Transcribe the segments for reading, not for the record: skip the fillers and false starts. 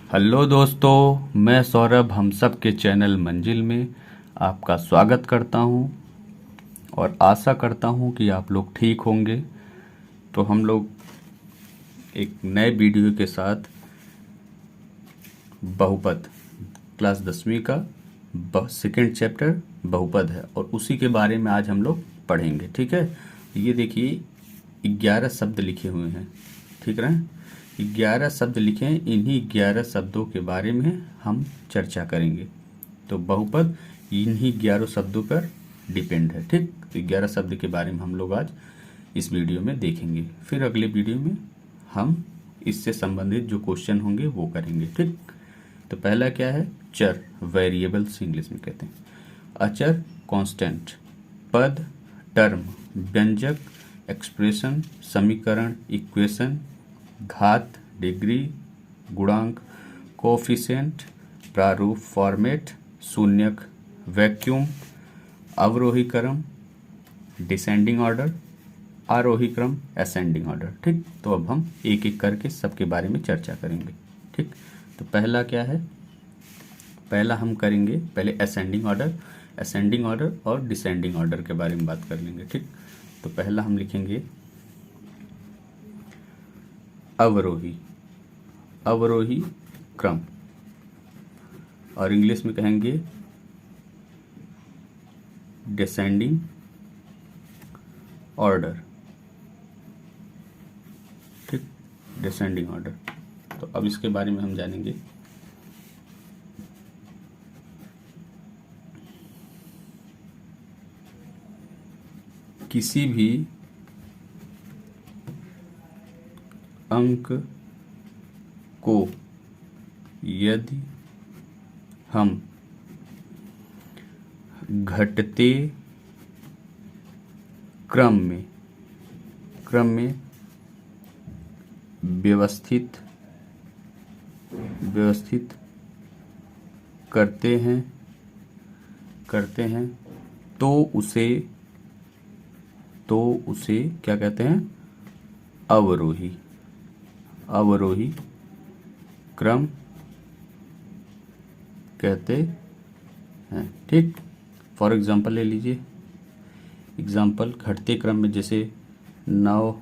Hello दोस्तों, मैं सौरभ हम सब के चैनल मंजिल में आपका स्वागत करता हूं और आशा करता हूं कि आप लोग ठीक होंगे। तो हम लोग एक नए वीडियो के साथ बहुपद क्लास 10वीं का सेकेंड चैप्टर बहुपद है और उसी के बारे में आज हम लोग पढ़ेंगे। ठीक है, ये देखिए 11 शब्द लिखे हुए हैं। ठीक है, 11 शब्द लिखे हैं, इन्हीं 11 शब्दों के बारे में हम चर्चा करेंगे। तो बहुपद इन्हीं 11 शब्दों पर डिपेंड है। ठीक, 11 शब्द के बारे में हम लोग आज इस वीडियो में देखेंगे। फिर अगले वीडियो में हम इससे संबंधित जो क्वेश्चन होंगे वो करेंगे। ठीक, तो पहला क्या है? चर, वेरिएबल्स इंग्लिश में कहते हैं। अचर, कांस्टेंट। पद, टर्म, व्यंजक, एक्सप्रेशन, समीकरण, इक्वेशन। घात, डिग्री, गुणांक, कोफिशिएंट, प्रारूप, फॉर्मेट, शून्यक, वैक्यूम, अवरोही क्रम, डिसेंडिंग ऑर्डर, आरोही क्रम, असेंडिंग ऑर्डर। ठीक, तो अब हम एक एक करके सबके बारे में चर्चा करेंगे। ठीक, तो पहला क्या है? पहला हम करेंगे पहले असेंडिंग ऑर्डर और डिसेंडिंग ऑर्डर के बारे में बात कर लेंगे। ठीक, तो पहला हम लिखेंगे अवरोही क्रम, और इंग्लिश में कहेंगे डिसेंडिंग ऑर्डर। ठीक, डिसेंडिंग ऑर्डर। तो अब इसके बारे में हम जानेंगे। किसी भी अंक को यदि हम घटते क्रम में व्यवस्थित करते हैं तो उसे क्या कहते हैं? अवरोही क्रम कहते हैं। ठीक, फॉर एग्जांपल ले लीजिए। एग्जांपल घटते क्रम में जैसे 9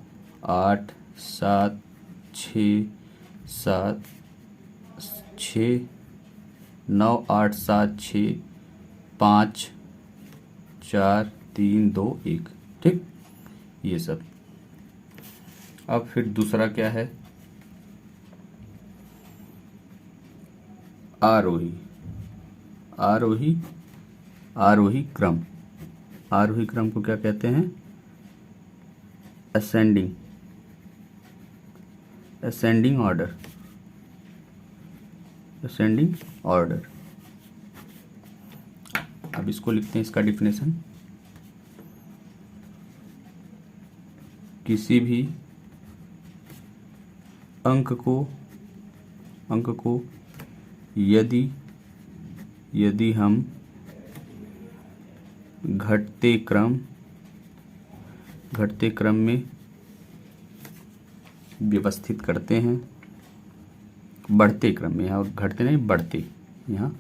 8 7 6 7 6 9 8 7 6 5 4 3 2 1। ठीक, ये सब। अब फिर दूसरा क्या है? आरोही क्रम। आरोही क्रम को क्या कहते हैं? Ascending order. अब इसको लिखते हैं, इसका डिफिनेशन। किसी भी अंक को यदि हम घटते क्रम में व्यवस्थित करते हैं। बढ़ते क्रम में, यहाँ घटते नहीं, बढ़ते, यहाँ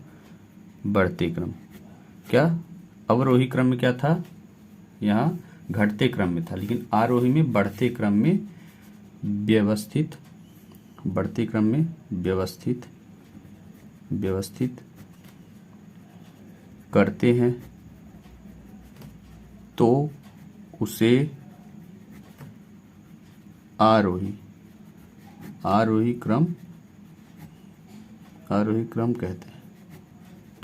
बढ़ते क्रम। क्या अवरोही क्रम में क्या था? यहाँ घटते क्रम में था, लेकिन आरोही में बढ़ते क्रम में व्यवस्थित करते हैं तो उसे आरोही क्रम कहते हैं।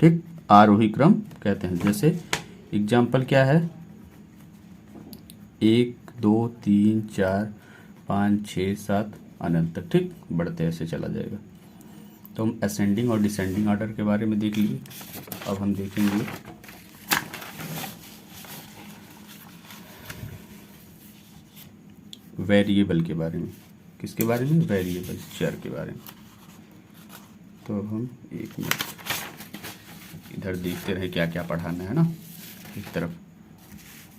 ठीक, आरोही क्रम कहते हैं। जैसे एग्जाम्पल क्या है? 1 2 3 4 5 6 7 अनंत तक। ठीक, बढ़ते ऐसे चला जाएगा। तो हम असेंडिंग और डिसेंडिंग ऑर्डर के बारे में देख लिए। अब हम देखेंगे वेरिएबल के बारे में। किसके बारे में? वेरिएबल, चर के बारे में। तो अब हम एक मिनट इधर देखते रहे क्या क्या पढ़ाना है ना, एक तरफ।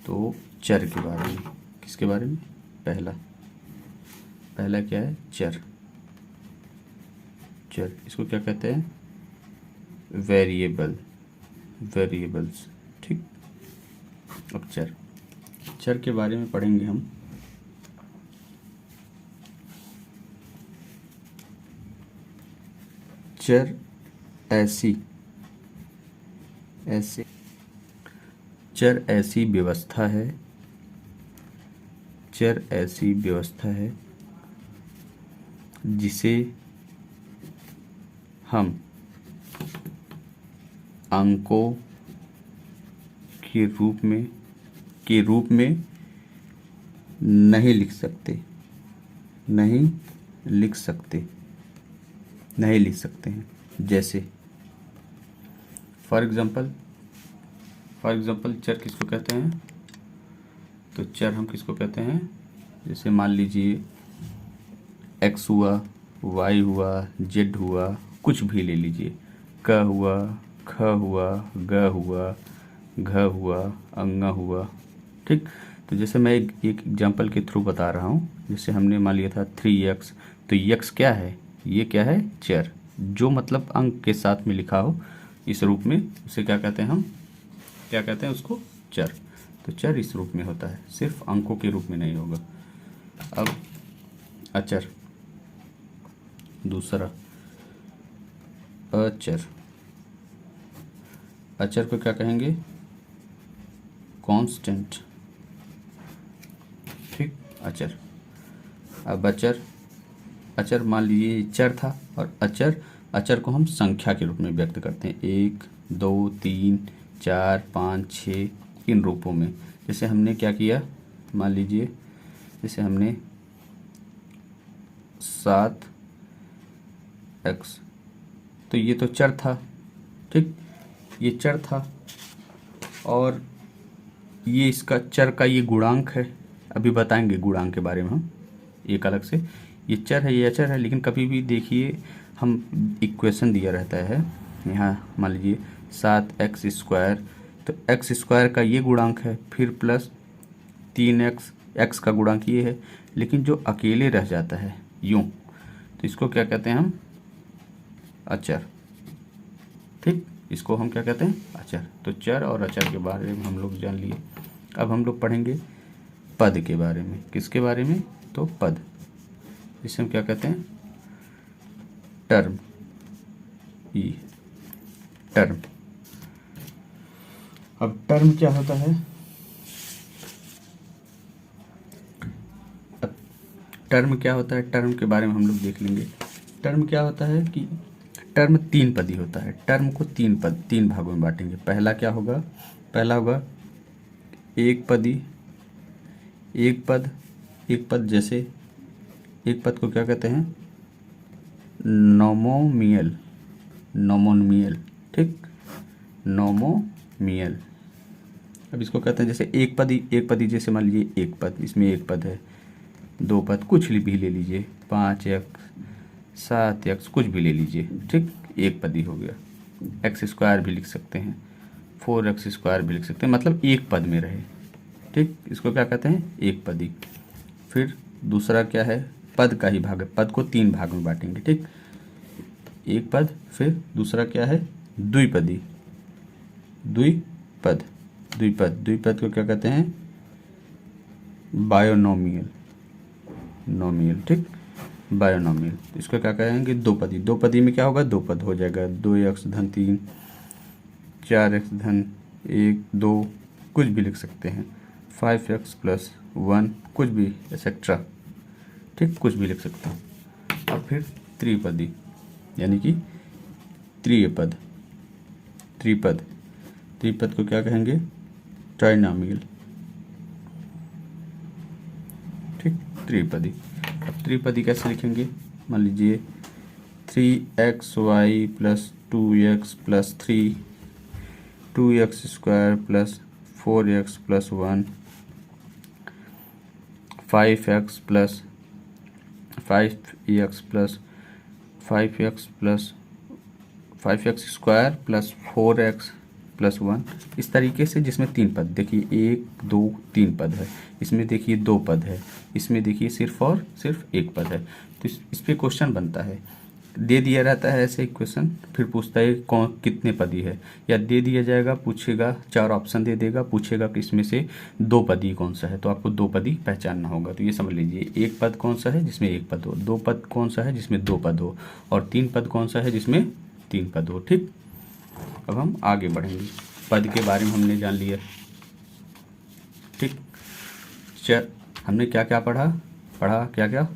तो चर के बारे में। किसके बारे में? पहला क्या है? चर। चर, इसको क्या कहते हैं? Variable, variables. ठीक, अब चर, चर के बारे में पढ़ेंगे हम। चर ऐसी चर ऐसी व्यवस्था है, चर ऐसी व्यवस्था है जिसे हम अंकों के रूप में नहीं लिख सकते, नहीं लिख सकते हैं। जैसे फॉर एग्जांपल चर किसको कहते हैं? तो चर हम किसको कहते हैं? जैसे मान लीजिए x हुआ, y हुआ, z हुआ, कुछ भी ले लीजिए, क हुआ, ख हुआ, ग हुआ, घ हुआ, अंग हुआ। ठीक, तो जैसे मैं एक एग्जांपल के थ्रू बता रहा हूँ। जैसे हमने मान लिया था 3x, तो x क्या है? ये क्या है? चर, जो मतलब अंक के साथ में लिखा हो इस रूप में, उसे क्या कहते हैं? हम क्या कहते हैं उसको? चर। तो चर इस रूप में होता है, सिर्फ अंकों के रूप में नहीं होगा। अब अचर, दूसरा अचर। अचर को क्या कहेंगे? कांस्टेंट। ठीक, अचर। अब अचर मान लीजिए चर था, और अचर को हम संख्या के रूप में व्यक्त करते हैं, 1 2 3 4 5 6 इन रूपों में। जैसे हमने क्या किया, मान लीजिए जैसे हमने 7x, तो ये तो चर था। ठीक, ये चर था, और ये इसका चर का ये गुणांक है। अभी बताएंगे गुणांक के बारे में हम एक अलग से। ये चर है, ये अचर है, लेकिन कभी भी देखिए हम इक्वेशन दिया रहता है, यहाँ मान लीजिए 7x², तो x² का ये गुणांक है, फिर प्लस 3x, x का गुणांक ये है, लेकिन जो अकेले रह जाता है यूँ, तो इसको क्या कहते हैं हम? अचर। ठीक, इसको हम क्या कहते हैं? अचर। तो चर और अचर के बारे में हम लोग जान लिए। अब हम लोग पढ़ेंगे पद के बारे में। किसके बारे में? तो पद, जिसे हम क्या कहते हैं? टर्म। टर्म। अब टर्म क्या होता है? टर्म क्या होता है? टर्म के बारे में हम लोग देख लेंगे। टर्म क्या होता है कि टर्म 3 पदी होता है। टर्म को 3 भागों में बांटेंगे। पहला क्या होगा? पहला होगा एक पदी, एक पद। जैसे एक पद को क्या कहते हैं? नोमोनियल। ठीक, नोमोनियल। अब इसको कहते हैं जैसे एक पदी, जैसे मान लीजिए एक पद, इसमें एक पद है, 2 पद, कुछ भी ले लीजिए, 5x 7x कुछ भी ले लीजिए। ठीक, एक पदी हो गया। x² भी लिख सकते हैं, 4x² भी लिख सकते हैं, मतलब एक पद में रहे। ठीक, इसको क्या कहते हैं? एक पदी। फिर दूसरा क्या है? पद का ही भाग है। पद को 3 भाग में बांटेंगे। ठीक, एक पद। फिर दूसरा क्या है? द्विपदी। द्विपद को क्या कहते हैं? बायोनोमियल। ठीक, बायोनोमियल। इसको क्या कहेंगे? दो पदी में क्या होगा? 2 पद हो जाएगा, 2x-3, 4x-1 2 कुछ भी लिख सकते हैं, 5x+1 कुछ भी, एक्सेट्रा। ठीक, कुछ भी लिख सकते हैं। और फिर त्रिपदी, यानी कि त्रिपद को क्या कहेंगे? ट्राइनोमियल। ठीक, त्रिपदी। अब त्रिपदी कैसे लिखेंगे? मान लीजिए 3xy + 2x + 3, 2x² + 4x + 1, 5x + 5x² + 4x + 1, इस तरीके से, जिसमें 3 पद। देखिए 1 2 3 पद है, इसमें देखिए 2 पद है, इसमें देखिए सिर्फ एक पद है। तो इस पे क्वेश्चन बनता है दे दिया रहता है ऐसे इक्वेशन, फिर पूछता है कौन कितने पदी है, या दे दिया जाएगा, पूछेगा 4 ऑप्शन दे देगा, पूछेगा कि इसमें से 2 पदी कौन सा है, तो आपको 2 पदी पहचानना होगा। तो ये समझ लीजिए, 1 पद कौन सा है जिसमें 1 पद हो, 2 पद कौन सा है जिसमें 2 पद हो, और 3 पद कौन सा है जिसमें 3 पद हो। ठीक, अब हम आगे बढ़ेंगे। पद के बारे में हमने जान लिया। ठीक, चर हमने क्या क्या पढ़ा, क्या क्या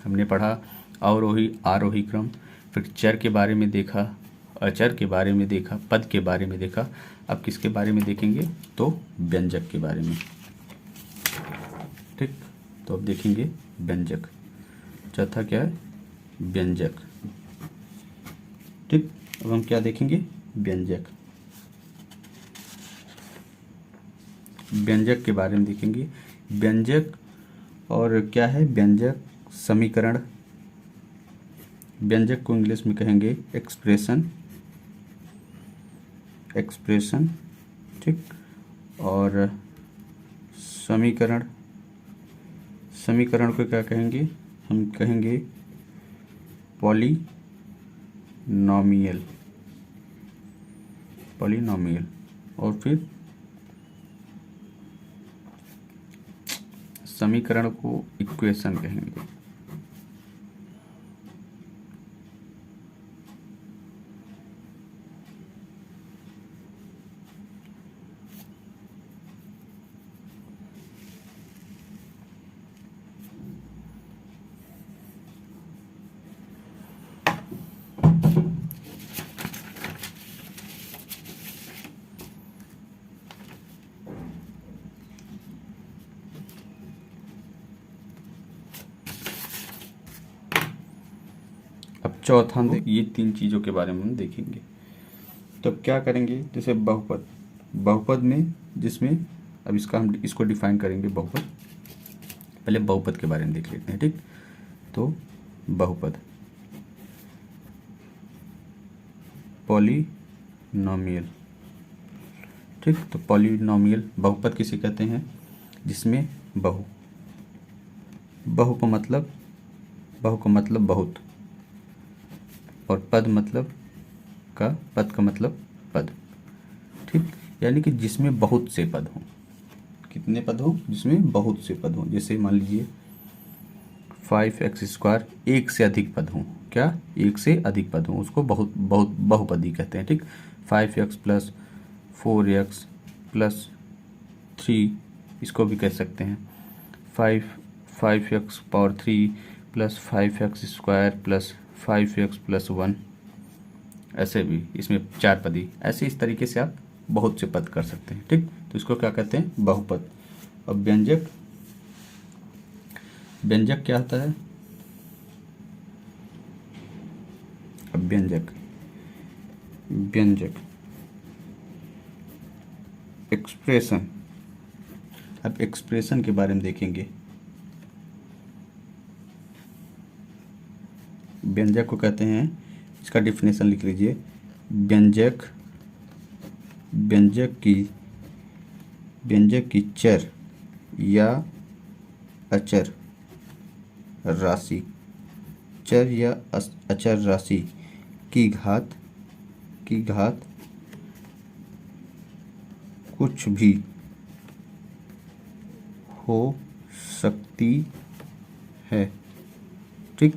हमने पढ़ा, अवरोही आरोही क्रम, फिर चर के बारे में देखा, अचर के बारे में देखा, पद के बारे में देखा। अब किसके बारे में देखेंगे, तो व्यंजक के बारे में। ठीक, तो अब देखेंगे व्यंजक। चौथा क्या है, व्यंजक। ठीक, अब हम क्या देखेंगे, व्यंजक। व्यंजक के बारे में देखेंगे। व्यंजक और क्या है, व्यंजक समीकरण, व्यंजक को इंग्लिश में कहेंगे एक्सप्रेशन, एक्सप्रेशन। ठीक, और समीकरण, समीकरण को क्या कहेंगे, हम कहेंगे पॉलिनॉमियल, पॉलिनॉमियल। और फिर समीकरण को इक्वेशन कहेंगे। अब चौथा हम ये 3 चीज़ों के बारे में हम देखेंगे। तो अब क्या करेंगे, जैसे बहुपद, बहुपद में जिसमें अब इसका हम इसको डिफाइन करेंगे बहुपद। पहले बहुपद के बारे में देख लेते हैं। ठीक, तो बहुपद पॉलिनॉमियल। ठीक, तो पॉलिनॉमियल बहुपद किसे कहते हैं, जिसमें बहु, बहु का मतलब, बहु का मतलब बहुत, और पद मतलब का, पद का मतलब पद। ठीक, यानी कि जिसमें बहुत से पद हों। कितने पद हों, जिसमें बहुत से पद हों। जैसे मान लीजिए 5x², एक से अधिक पद हों। क्या, एक से अधिक पद हों, उसको बहुत बहुत बहुपदी कहते हैं। ठीक, 5x + 4x + 3, इसको भी कह सकते हैं 5x पावर 3 + 5x² + 5x + 1। ऐसे भी इसमें 4 पदी, ऐसे इस तरीके से आप बहुत से पद कर सकते हैं। ठीक, तो इसको क्या कहते हैं, बहुपद। अब व्यंजक, व्यंजक क्या होता है, अब व्यंजक, व्यंजक एक्सप्रेशन। अब एक्सप्रेशन के बारे में देखेंगे। व्यंजक को कहते हैं, इसका डिफिनेशन लिख लीजिए, व्यंजक, व्यंजक की चर या अचर राशि, चर या अचर राशि की घात कुछ भी हो सकती है। ठीक,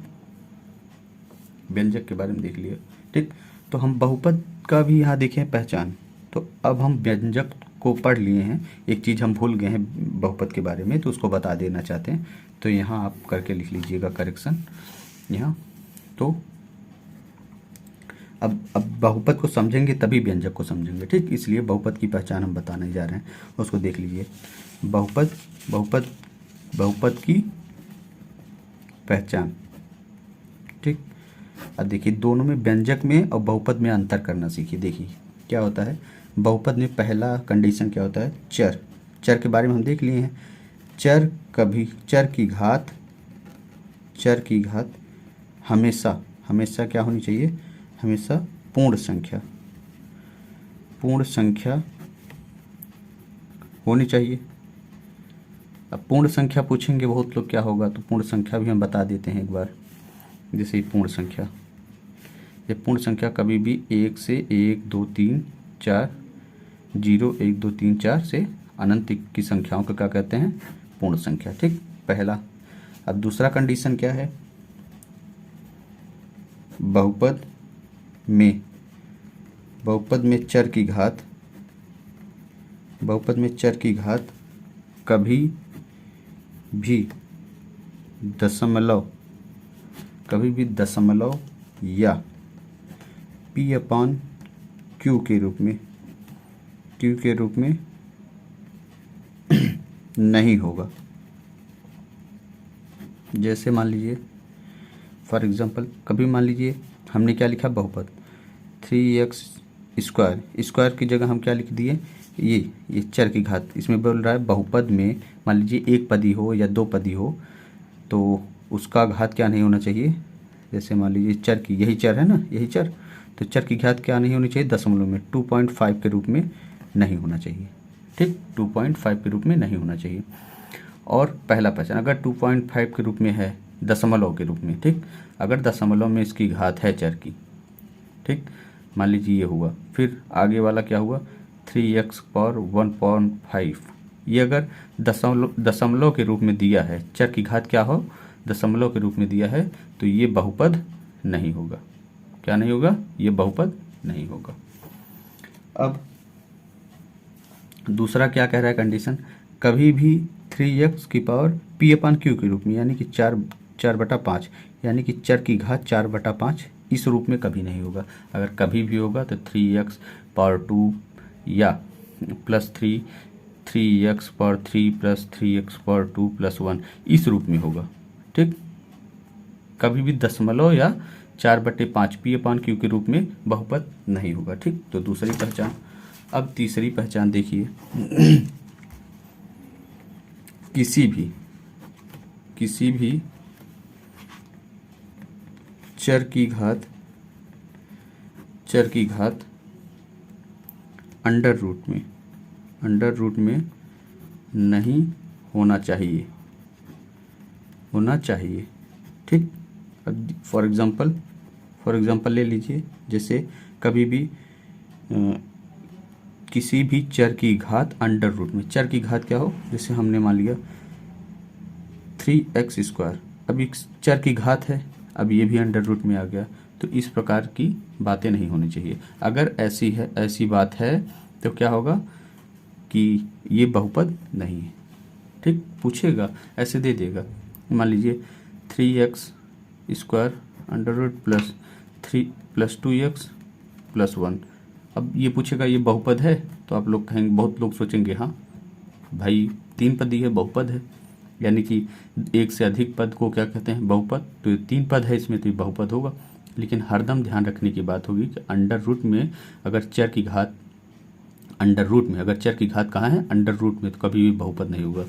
व्यंजक के बारे में देख लिया। ठीक, तो हम बहुपद का भी यहाँ देखें पहचान। तो अब हम व्यंजक को पढ़ लिए हैं, एक चीज़ हम भूल गए हैं बहुपद के बारे में, तो उसको बता देना चाहते हैं। तो यहाँ आप करके लिख लीजिएगा करेक्शन यहाँ। तो अब बहुपद को समझेंगे तभी व्यंजक को समझेंगे। ठीक, इसलिए बहुपद की पहचान हम बताने जा रहे हैं, उसको देख लीजिए। बहुपद, बहुपद, बहुपद की पहचान। ठीक, अब देखिए दोनों में, व्यंजक में और बहुपद में अंतर करना सीखिए। देखिए क्या होता है, बहुपद में पहला कंडीशन क्या होता है, चर। चर के बारे में हम देख लिए हैं। चर कभी, चर की घात हमेशा, हमेशा क्या होनी चाहिए, हमेशा पूर्ण संख्या, पूर्ण संख्या होनी चाहिए। अब पूर्ण संख्या पूछेंगे बहुत लोग क्या होगा, तो पूर्ण संख्या भी हम बता देते हैं एक बार। जैसे पूर्ण संख्या, ये पूर्ण संख्या कभी भी 1 से 1 2 3 4 0 1 2 3 4 से अनंत की संख्याओं को क्या कहते हैं? पूर्ण संख्या। ठीक, पहला। अब दूसरा कंडीशन क्या है? बहुपद में चर की घात कभी भी दशमलव या p/q के रूप में नहीं होगा। जैसे मान लीजिए फॉर एग्जांपल, कभी मान लीजिए हमने क्या लिखा? बहुपद 3x स्क्वायर की जगह हम क्या लिख दिए? ये चर की घात। इसमें बोल रहा है बहुपद में मान लीजिए एक पदी हो या दो पदी हो तो उसका घात क्या नहीं होना चाहिए? जैसे मान लीजिए चर की, यही चर है ना, यही चर, तो चर की घात क्या नहीं होनी चाहिए? दशमलव में 2.5 के रूप में नहीं होना चाहिए। ठीक, 2.5 के रूप में नहीं होना चाहिए। और पहला पहचान, अगर 2.5 के रूप में है, दशमलव के रूप में, ठीक, अगर दशमलव में इसकी घात है चर की, ठीक, मान लीजिए ये हुआ। फिर आगे वाला क्या हुआ? 3x power 1.5। ये अगर दशमलव के रूप में दिया है, चर की घात क्या हो? दशमलव के रूप में दिया है, तो ये बहुपद नहीं होगा। क्या नहीं होगा? ये बहुपद नहीं होगा। अब दूसरा क्या कह रहा है कंडीशन? कभी भी 3x की पावर p/q के रूप में, यानी कि 4/5, यानी कि चर की घात 4/5 इस रूप में कभी नहीं होगा। अगर कभी भी होगा तो 3x पावर 2 या plus 3x power 3 plus 3x power 2 plus 1 इस रूप में होगा। ठीक, कभी भी दशमलव या 4/5 p/q के रूप में बहुपद नहीं होगा। ठीक, तो दूसरी पहचान। अब तीसरी पहचान देखिए। किसी भी चर की घात अंडर रूट में नहीं होना चाहिए। ठीक, अब फॉर एग्जांपल ले लीजिए। जैसे कभी भी किसी भी चर की घात अंडर रूट में, चर की घात क्या हो? जैसे हमने मान लिया 3x स्क्वायर, अब एक चर की घात है, अब ये भी अंडर रूट में आ गया, तो इस प्रकार की बातें नहीं होनी चाहिए। अगर ऐसी बात है तो क्या होगा कि ये बहुपद नहीं है। ठीक, पूछेगा ऐसे दे देगा। मान लीजिए 3x square under root plus 3 plus 2x plus 1। अब ये पूछेगा ये बहुपद है, तो आप लोग कहेंगे, बहुत लोग सोचेंगे हाँ भाई 3 पदी है, बहुपद है, यानी कि एक से अधिक पद को क्या कहते हैं? बहुपद। तो ये 3 पद है इसमें, तो ये बहुपद होगा। लेकिन हरदम ध्यान रखने की बात होगी कि अंडर रूट में अगर चर की घात कहाँ है? अंडर रूट में, तो कभी भी बहुपद नहीं होगा।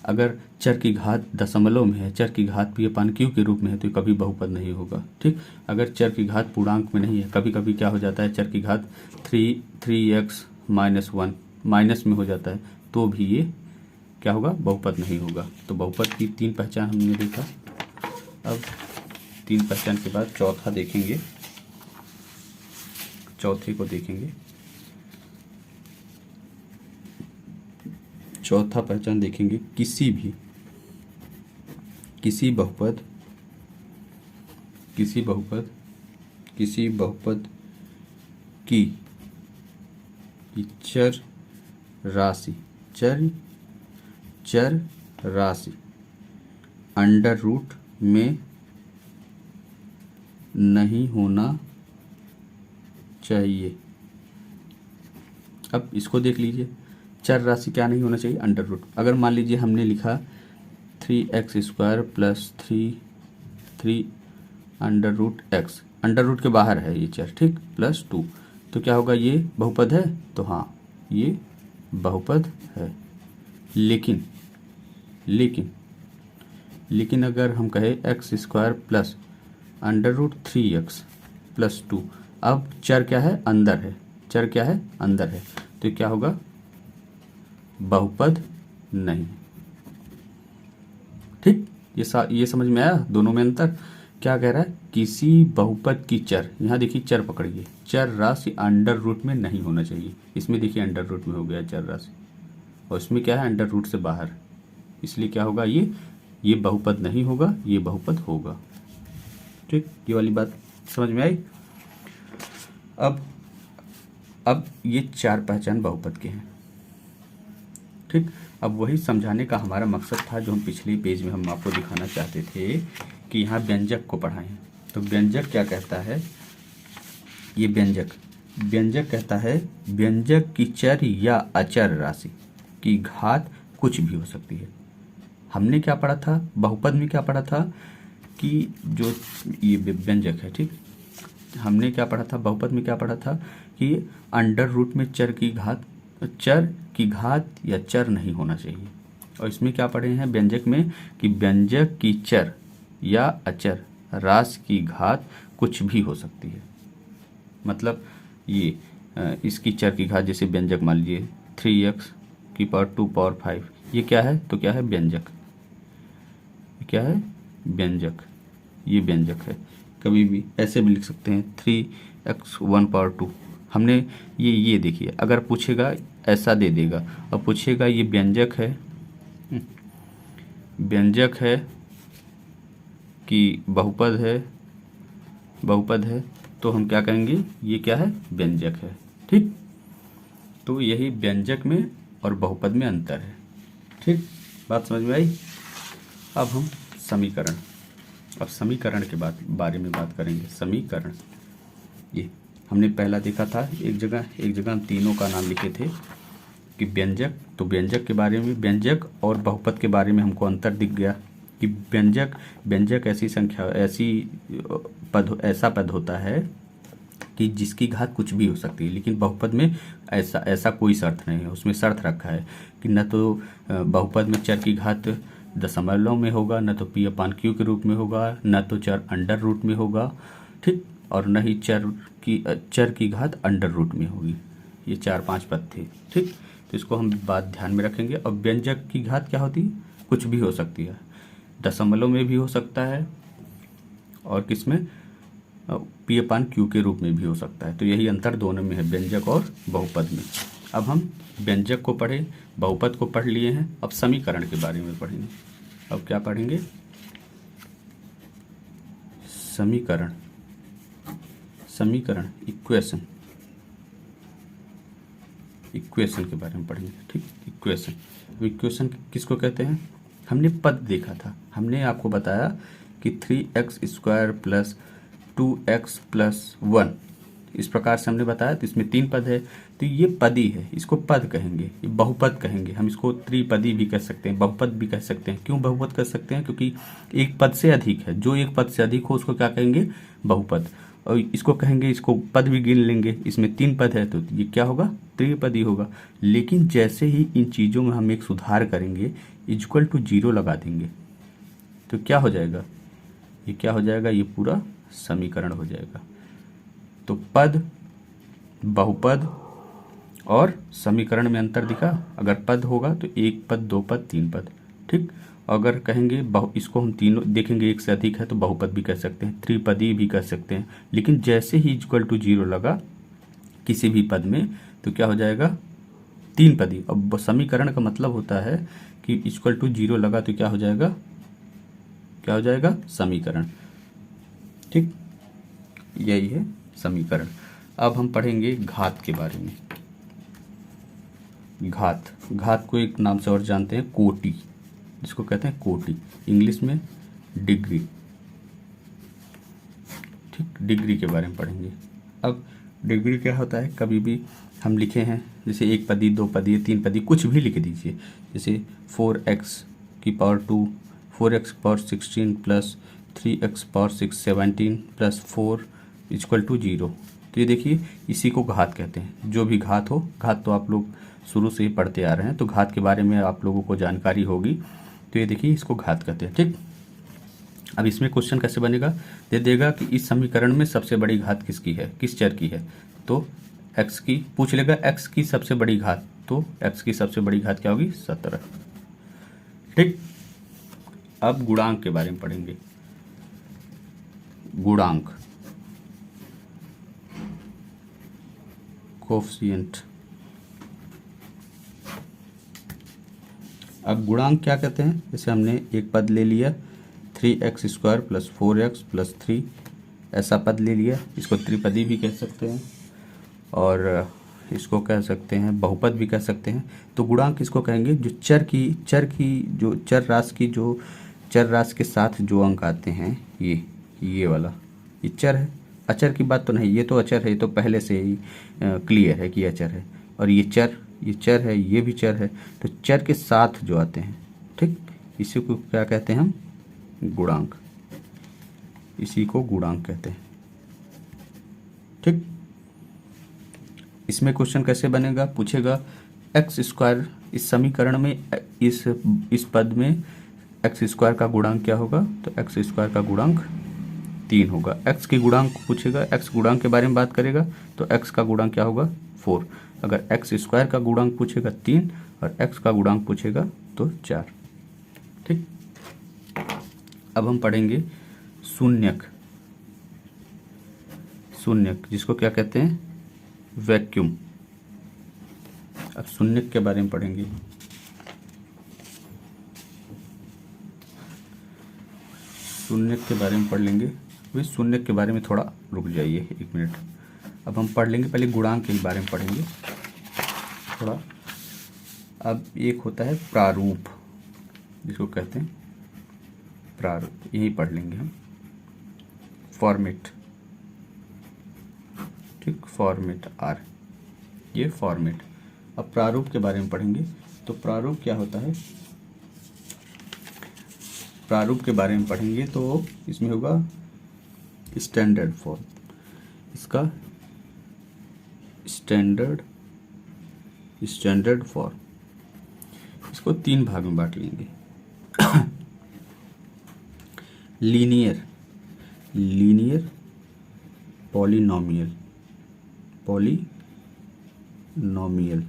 अगर चर की घात दशमलव में है, चर की घात p/q के रूप में है, तो कभी बहुपद नहीं होगा। ठीक, अगर चर की घात पूर्णांक में नहीं है, कभी कभी क्या हो जाता है? चर की घात 3x माइनस 1 माइनस में हो जाता है, तो भी ये क्या होगा? बहुपद नहीं होगा। तो बहुपद की 3 पहचान हमने देखा। अब 3 पहचान के बाद चौथा देखेंगे, चौथे को देखेंगे। चौथा पहचान देखेंगे, किसी बहुपद की चर राशि अंडर रूट में नहीं होना चाहिए। अब इसको देख लीजिए, चर राशि क्या नहीं होना चाहिए? Under root. अगर मान लीजिए हमने लिखा 3x square plus 3 under root x, under root के बाहर है ये चर, ठीक, प्लस 2, तो क्या होगा? ये बहुपद है। तो हाँ, ये बहुपद है। लेकिन अगर हम कहें x square plus under root 3x plus 2, अब चर क्या है? अंदर है। चर क्या है? अंदर है, तो क्या होगा? बहुपद नहीं। ठीक, ये समझ में आया दोनों में अंतर? क्या कह रहा है, किसी बहुपद की चर, यहाँ देखिए चर पकड़िए, चर राशि अंडर रूट में नहीं होना चाहिए। इसमें देखिए अंडर रूट में हो गया चर राशि, और इसमें क्या है, अंडर रूट से बाहर, इसलिए क्या होगा, ये बहुपद नहीं होगा, ये बहुपद होगा। ठीक, ये वाली बात समझ में आई। अब ये चार पहचान बहुपद के हैं। ठीक, अब वही समझाने का हमारा मकसद था जो हम पिछले पेज में हम आपको दिखाना चाहते थे कि यहाँ व्यंजक को पढ़ाएं। तो व्यंजक क्या कहता है, ये व्यंजक कहता है व्यंजक की चर या अचर राशि की घात कुछ भी हो सकती है। हमने क्या पढ़ा था, बहुपद में क्या पढ़ा था कि जो ये व्यंजक है, ठीक, हमने क्या पढ़ा था, बहुपद में क्या पढ़ा था कि अंडर रूट में चर की घात या चर नहीं होना चाहिए। और इसमें क्या पढ़े हैं व्यंजक में कि व्यंजक की चर या अचर राशि की घात कुछ भी हो सकती है। मतलब ये इसकी चर की घात, जैसे व्यंजक मान लीजिए 3x की पावर 2 पावर 5, ये क्या है, तो क्या है, व्यंजक। क्या है, व्यंजक, ये व्यंजक है। कभी भी ऐसे भी लिख सकते हैं 3x 1 पावर 2। हमने ये देखिए, अगर पूछेगा ऐसा दे देगा, और पूछेगा ये व्यंजक है कि बहुपद है, तो हम क्या कहेंगे, ये क्या है, व्यंजक है। ठीक, तो यही व्यंजक में और बहुपद में अंतर है। ठीक, बात समझ में आई। अब हम समीकरण के बारे में बात करेंगे। समीकरण, ये हमने पहला देखा था, एक जगह हम तीनों का नाम लिखे थे कि व्यंजक, तो व्यंजक के बारे में, व्यंजक और बहुपद के बारे में हमको अंतर दिख गया कि व्यंजक ऐसा पद होता है कि जिसकी घात कुछ भी हो सकती है, लेकिन बहुपद में ऐसा कोई शर्त नहीं है। उसमें शर्त रखा है कि न तो बहुपद में चर की घात दशमलव में होगा, न तो p/q के रूप में होगा, न तो चर अंडर रूट में होगा, ठीक, और न ही चर की घात अंडर रूट में होगी। ये 4-5 पद थे। ठीक, तो इसको हम बात ध्यान में रखेंगे। और व्यंजक की घात क्या होती है, कुछ भी हो सकती है, दशमलव में भी हो सकता है, और किसमें, p/q के रूप में भी हो सकता है। तो यही अंतर दोनों में है, व्यंजक और बहुपद में। अब हम व्यंजक को पढ़े, बहुपद को पढ़ लिए हैं, अब समीकरण के बारे में पढ़ेंगे। अब क्या पढ़ेंगे, समीकरण इक्वेशन के बारे में पढ़ेंगे। ठीक, इक्वेशन किसको कहते हैं, हमने पद देखा था, हमने आपको बताया कि 3x² प्लस 2x प्लस 1, इस प्रकार से हमने बताया। तो इसमें 3 पद है, तो ये पदी है, इसको पद कहेंगे, ये बहुपद कहेंगे। हम इसको त्रिपदी भी कह सकते हैं, बहुपद भी कह सकते हैं। क्यों बहुपद कह सकते हैं, क्योंकि एक पद से अधिक है, जो एक पद से अधिक हो उसको क्या कहेंगे, बहुपद। और इसको कहेंगे, इसको पद भी गिन लेंगे, इसमें 3 पद है तो ये क्या होगा, त्रिपदी होगा। लेकिन जैसे ही इन चीज़ों में हम एक सुधार करेंगे, इक्वल टू 0 लगा देंगे, तो क्या हो जाएगा, ये क्या हो जाएगा, ये पूरा समीकरण हो जाएगा। तो पद, बहुपद और समीकरण में अंतर दिखा। अगर पद होगा तो 1 पद, 2 पद, 3 पद। ठीक, अगर कहेंगे इसको हम तीनों देखेंगे, एक से अधिक है तो बहुपद भी कह सकते हैं, त्रिपदी भी कह सकते हैं। लेकिन जैसे ही इक्वल टू 0 लगा किसी भी पद में, तो क्या हो जाएगा, 3 पदी। अब समीकरण का मतलब होता है कि इक्वल टू 0 लगा तो क्या हो जाएगा, समीकरण। ठीक, यही है समीकरण। अब हम पढ़ेंगे घात के बारे में। घात को एक नाम से और जानते हैं, कोटि, जिसको कहते हैं कोटि, इंग्लिश में डिग्री। ठीक, डिग्री के बारे में पढ़ेंगे। अब डिग्री क्या होता है, कभी भी हम लिखे हैं, जैसे 1 पदी, 2 पदी, 3 पदी, कुछ भी लिख दीजिए। जैसे 4x की power 2, 4x power 16 plus 3x power 6 17 plus 4 equal to 0। तो ये देखिए, इसी को घात कहते हैं। जो भी घात हो, घात तो आप लोग शुरू से ही पढ़ते आ रहे हैं, तो घात के बारे में आप लोगों को जानकारी होगी। तो ये देखिए, इसको घात कहते हैं। ठीक, अब इसमें क्वेश्चन कैसे बनेगा, दे देगा कि इस समीकरण में सबसे बड़ी घात किसकी है, किस चर की है, तो x की पूछ लेगा, x की सबसे बड़ी घात, तो x की सबसे बड़ी घात क्या होगी, 17। ठीक, अब गुणांक के बारे में पढ़ेंगे। गुणांक, कोफिशिएंट। अब गुणांक क्या कहते हैं, जैसे हमने एक पद ले लिया 3x² + 4x + 3, ऐसा पद ले लिया, इसको त्रिपदी भी कह सकते हैं और इसको कह सकते हैं बहुपद भी कह सकते हैं। तो गुणांक इसको कहेंगे जो चर राशि के साथ जो अंक आते हैं, ये वाला, ये चर है। अचर की बात तो नहीं, ये तो अचर है, ये तो पहले से ही क्लियर है कि अचर है। और ये चर है, ये भी चर है। तो चर के साथ जो आते हैं, ठीक, इसी को क्या कहते हैं हम, गुणांक। इसी को गुणांक कहते हैं, ठीक। इसमें क्वेश्चन कैसे बनेगा, पूछेगा x², इस समीकरण में इस पद में x² का गुणांक क्या होगा, तो x² का गुणांक 3 होगा। x की गुणांक पूछेगा, x गुणांक के बारे में बात करेगा, तो x का गुणांक क्या होगा, 4। अगर x² का गुणांक पूछेगा 3 और x का गुणांक पूछेगा तो 4, ठीक। अब हम पढ़ेंगे शून्यक, जिसको क्या कहते हैं, वैक्यूम। अब शून्यक के बारे में पढ़ेंगे। शून्यक के बारे में पढ़ लेंगे। वे शून्यक के बारे में थोड़ा रुक जाइए 1 मिनट। अब हम पढ़ लेंगे, पहले गुणांक के बारे में पढ़ेंगे थोड़ा। अब एक होता है प्रारूप, जिसको कहते हैं प्रारूप, यही पढ़ लेंगे हम। फॉर्मेट, ठीक, फॉर्मेट आर, ये फॉर्मेट। अब प्रारूप के बारे में पढ़ेंगे। तो प्रारूप क्या होता है, प्रारूप के बारे में पढ़ेंगे तो इसमें होगा स्टैंडर्ड फॉर्म। इसका स्टैंडर्ड फॉर्म, इसको 3 भाग में बांट लेंगे। लीनियर, पॉलिनोमियल,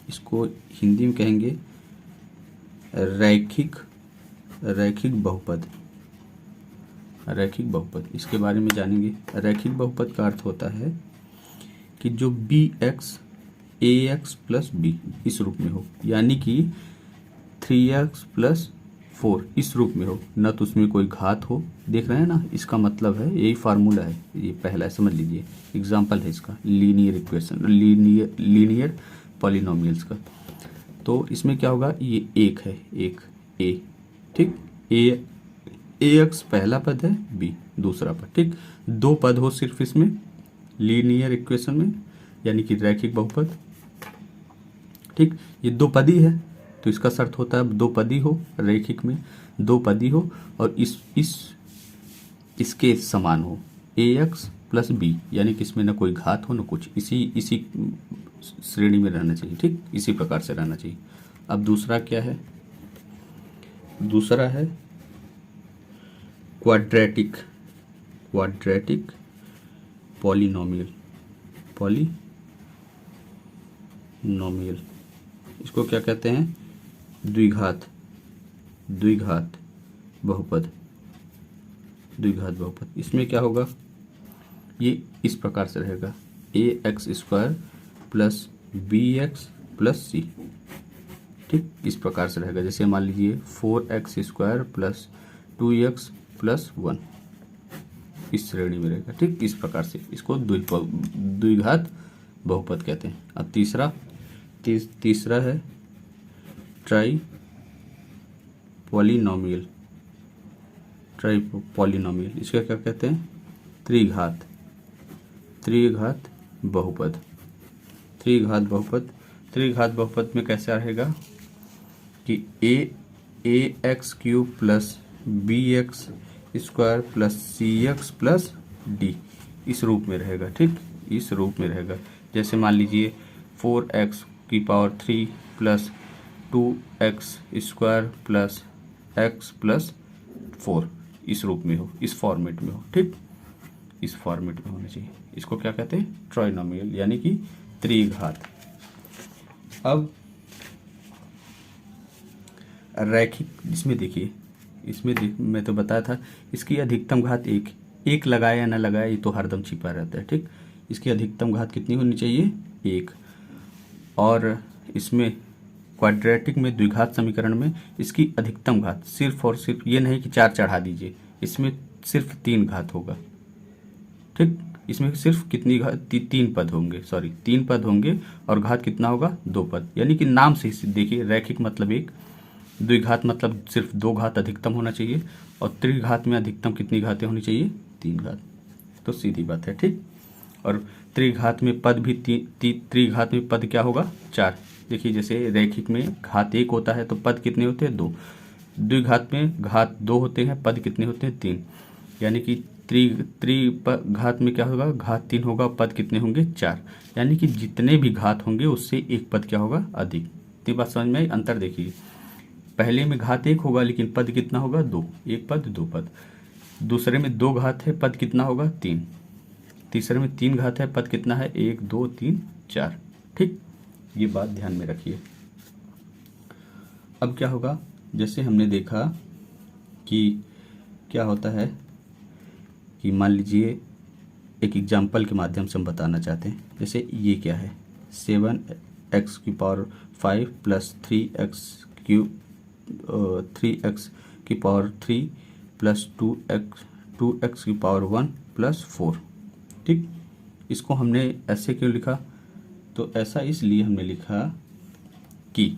इसको हिंदी में कहेंगे रैखिक बहुपद। इसके बारे में जानेंगे। रैखिक बहुपद का अर्थ होता है कि जो bx ax + b इस रूप में हो, यानी कि 3x + 4 इस रूप में हो, न तो उसमें कोई घात हो। देख रहे हैं ना, इसका मतलब है, यही फार्मूला है, ये पहला समझ लीजिए, एग्जाम्पल है इसका, लीनियर पॉलिनोमियल्स का। तो इसमें क्या होगा, ये एक है, एक a, ठीक, ax पहला पद है, b दूसरा पद, ठीक। 2 पद हो सिर्फ इसमें लीनियर इक्वेशन में, यानी कि रैखिक बहुपद, ठीक। ये 2 पदी है, तो इसका शर्त होता है 2 पदी हो, रैखिक में 2 पदी हो और इसके समान हो, ax + b, यानी कि इसमें न कोई घात हो न कुछ, इसी श्रेणी में रहना चाहिए, ठीक, इसी प्रकार से रहना चाहिए। अब दूसरा क्या है, दूसरा है क्वाड्रेटिक पॉलिनोमियल, इसको क्या कहते हैं, द्विघात बहुपद। इसमें क्या होगा, ये इस प्रकार से रहेगा, ax² + bx + c, ठीक, इस प्रकार से रहेगा। जैसे मान लीजिए 4x² + 2x + 1 इस श्रेणी में रहेगा, ठीक, इस प्रकार से इसको द्विघात बहुपद कहते हैं। अब तीसरा है ट्राइपॉलिनोमियल, इसका क्या कहते हैं, त्रिघात बहुपद। त्रिघात बहुपद में कैसा रहेगा कि ax³ + bx² + cx + d इस रूप में रहेगा, ठीक, इस रूप में रहेगा। जैसे मान लीजिए 4x³ + 2x² + x + 4 इस रूप में हो, इस फॉर्मेट में हो, ठीक, इस फॉर्मेट में होना चाहिए। इसको क्या कहते हैं, ट्राइनोमियल, यानी कि त्रिघात। अब रैखिक, इसमें देखिए, मैं तो बताया था इसकी अधिकतम घात 1, एक लगाए या ना लगाए ये तो हरदम छिपा रहता है, ठीक। इसकी अधिकतम घात कितनी होनी चाहिए, 1। और इसमें क्वाड्रेटिक में द्विघात समीकरण में इसकी अधिकतम घात सिर्फ और सिर्फ ये नहीं कि 4 चढ़ा दीजिए, इसमें सिर्फ 3 घात होगा, ठीक। इसमें सिर्फ कितनी घात, 3 पद होंगे, सॉरी 3 पद होंगे और घात कितना होगा, 2 पद। यानी कि नाम से ही देखिए, रैखिक मतलब 1, द्विघात मतलब सिर्फ 2 घात अधिकतम होना चाहिए, और त्रिघात में अधिकतम कितनी घातें होनी चाहिए, 3 घात। तो सीधी बात है, ठीक। और त्रिघात में पद भी त्रिघात में पद क्या होगा, 4। देखिए जैसे रैखिक में घात 1 होता है तो पद कितने होते हैं, 2। द्विघात में घात 2 होते हैं, पद कितने होते हैं, 3। यानी कि घात में क्या होगा, घात 3 होगा, पद कितने होंगे, 4। यानी कि जितने भी घात होंगे उससे एक पद क्या होगा, अधिक। इतनी बात समझ में आई। अंतर देखिए, पहले में घात 1 होगा लेकिन पद कितना होगा, 2, एक पद 2 पद। दूसरे में 2 घात है, पद कितना होगा, 3। तीसरे में 3 घात है, पद कितना है, 1 2 3 4, ठीक। ये बात ध्यान में रखिए। अब क्या होगा, जैसे हमने देखा कि क्या होता है कि मान लीजिए एक एग्जाम्पल के माध्यम से हम बताना चाहते हैं। जैसे ये क्या है, 7x⁵ plus 3x⁵ plus 2x⁴ plus 4, ठीक। इसको हमने ऐसे क्यों लिखा, तो ऐसा इसलिए हमने लिखा कि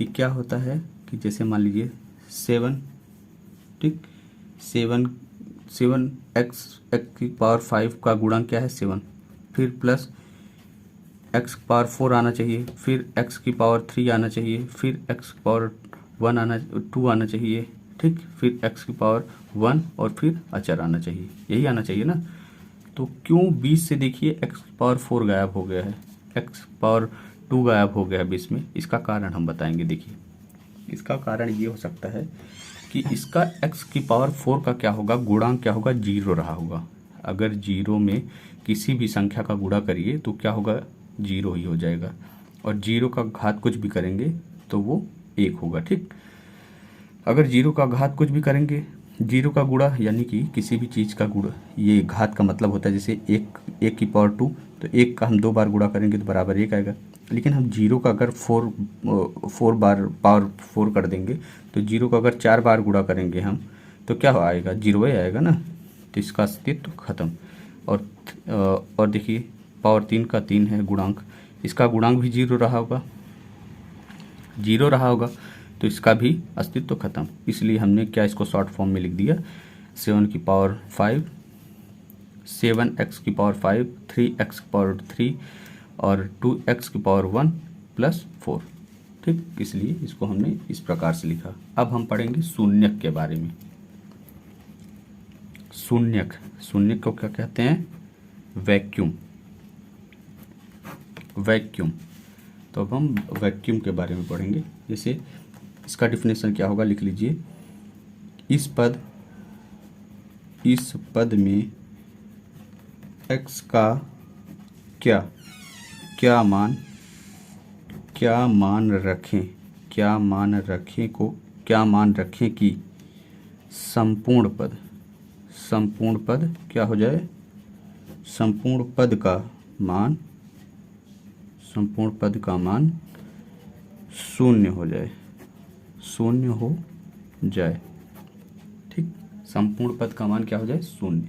क्या होता है कि जैसे मान लीजिए 7, ठीक, 7x⁵ का गुणांक क्या है, 7, फिर प्लस x⁴ आना चाहिए, फिर x⁵ आना चाहिए, फिर x⁴ 2 आना चाहिए, ठीक, फिर x⁴ और फिर अचर आना चाहिए, यही आना चाहिए ना। तो क्यों 20 से देखिए x⁴ गायब हो गया है, x⁴ गायब हो गया 20 में, इसका कारण हम बताएंगे। देखिए इसका कारण ये हो सकता है कि इसका x⁴ का क्या होगा, गुणांक क्या होगा, 0 रहा होगा। अगर 0 में किसी भी संख्या का गुणा करिए तो क्या होगा, 0 ही हो जाएगा, और 0 का घात कुछ भी करेंगे तो वो 1 होगा, ठीक। अगर 0 का घात कुछ भी करेंगे, 0 का गुणा यानी कि किसी भी चीज़ का गुणा, ये घात का मतलब होता है, जैसे 1 तो 1 का हम 2 बार गुणा करेंगे तो बराबर 1 आएगा। लेकिन हम 0 का अगर 4 बार पावर 4 कर देंगे, तो 0 का अगर 4 बार गुणा करेंगे हम, तो क्या आएगा, 0 ही आएगा ना। तो इसका अस्तित्व खत्म। और देखिए पावर 3 का 3 है गुणांक, इसका गुणांक भी 0 रहा होगा, 0 रहा होगा, तो इसका भी अस्तित्व खत्म। इसलिए हमने क्या इसको शॉर्ट फॉर्म में लिख दिया, 7⁵, 7x⁵, 3x⁴ और 2x⁴ प्लस 4, ठीक। इसलिए इसको हमने इस प्रकार से लिखा। अब हम पढ़ेंगे शून्यक के बारे में। शून्यक को क्या कहते हैं, वैक्यूम। तो अब हम वैक्यूम के बारे में पढ़ेंगे। जैसे इसका डिफिनेशन क्या होगा, लिख लीजिए, इस पद में x का क्या मान रखें कि संपूर्ण पद क्या हो जाए, संपूर्ण पद का मान शून्य हो जाए, ठीक। संपूर्ण पद का मान क्या हो जाए, शून्य।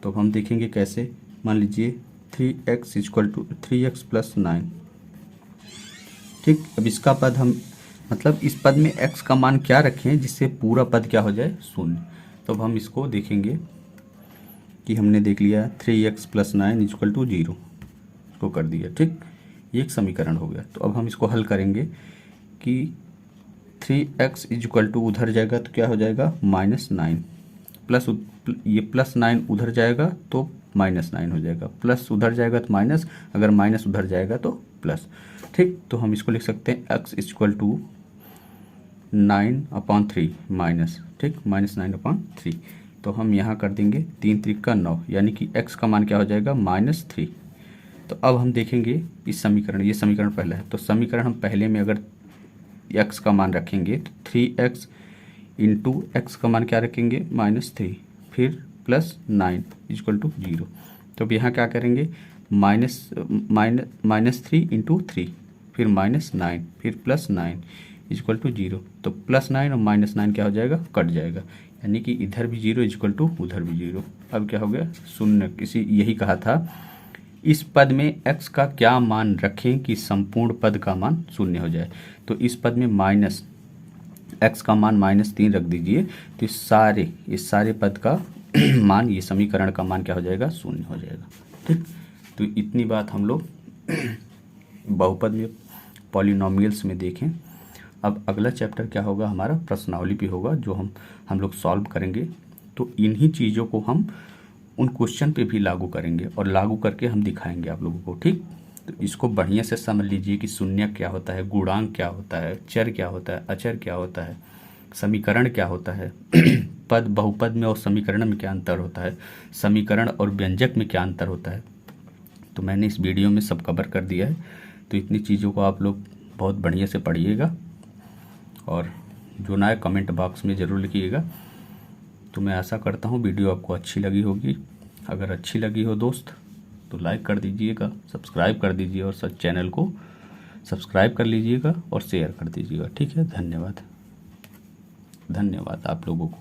तो हम देखेंगे कैसे। मान लीजिए 3x प्लस 9, ठीक। अब इसका पद हम मतलब इस पद में x का मान क्या रखें जिससे पूरा पद क्या हो जाए, शून्य। तो अब हम इसको देखेंगे कि हमने देख लिया 3x प्लस 9 = 0, इसको कर दिया, ठीक। ये एक समीकरण हो गया। तो अब हम इसको हल करेंगे कि 3x = उधर जाएगा तो क्या हो जाएगा, -9, प्लस ये +9 उधर जाएगा तो -9 हो जाएगा, प्लस उधर जाएगा तो माइनस, अगर माइनस उधर जाएगा तो प्लस, ठीक। तो हम इसको लिख सकते हैं x = 9/3 माइनस, ठीक, -9/3। तो हम यहाँ कर देंगे 3 × 3 = 9, यानी कि x का मान क्या हो जाएगा, -3। तो अब हम देखेंगे इस समीकरण, ये समीकरण पहला है, तो समीकरण हम पहले में अगर x का मान रखेंगे तो 3x × x का मान क्या रखेंगे, -3, फिर प्लस 9 इक्वल टू 0। तो अब यहाँ क्या करेंगे, -3 इंटू 3, फिर -9, फिर +9 इक्वल टू 0। तो +9 और -9 क्या हो जाएगा, कट जाएगा, यानी कि इधर भी 0 इक्वल टू उधर भी 0। अब क्या हो गया, शून्य। यही कहा था, इस पद में x का क्या मान रखें कि संपूर्ण पद का मान शून्य हो जाए। तो इस पद में x का मान -3 रख दीजिए, तो इस सारे पद का मान, ये समीकरण का मान क्या हो जाएगा, शून्य हो जाएगा। ठीक, तो इतनी बात हम लोग बहुपद में, पॉलिनोमियल्स में देखें। अब अगला चैप्टर क्या होगा हमारा, प्रश्नावली पे होगा, जो हम लोग सॉल्व करेंगे। तो इन्हीं चीज़ों को हम उन क्वेश्चन पे भी लागू करेंगे और लागू करके हम दिखाएंगे आप लोगों को। ठीक, तो इसको बढ़िया से समझ लीजिए कि शून्य क्या होता है, गुणांक क्या होता है, चर क्या होता है, अचर क्या होता है, समीकरण क्या होता है, पद बहुपद में और समीकरण में क्या अंतर होता है, समीकरण और व्यंजक में क्या अंतर होता है। तो मैंने इस वीडियो में सब कवर कर दिया है। तो इतनी चीज़ों को आप लोग बहुत बढ़िया से पढ़िएगा और जो ना है कमेंट बॉक्स में ज़रूर लिखिएगा। तो मैं आशा करता हूँ वीडियो आपको अच्छी लगी होगी। अगर अच्छी लगी हो दोस्त तो लाइक कर दीजिएगा, सब्सक्राइब कर दीजिए और सब चैनल को सब्सक्राइब कर लीजिएगा और शेयर कर दीजिएगा। ठीक है, धन्यवाद आप लोगों को।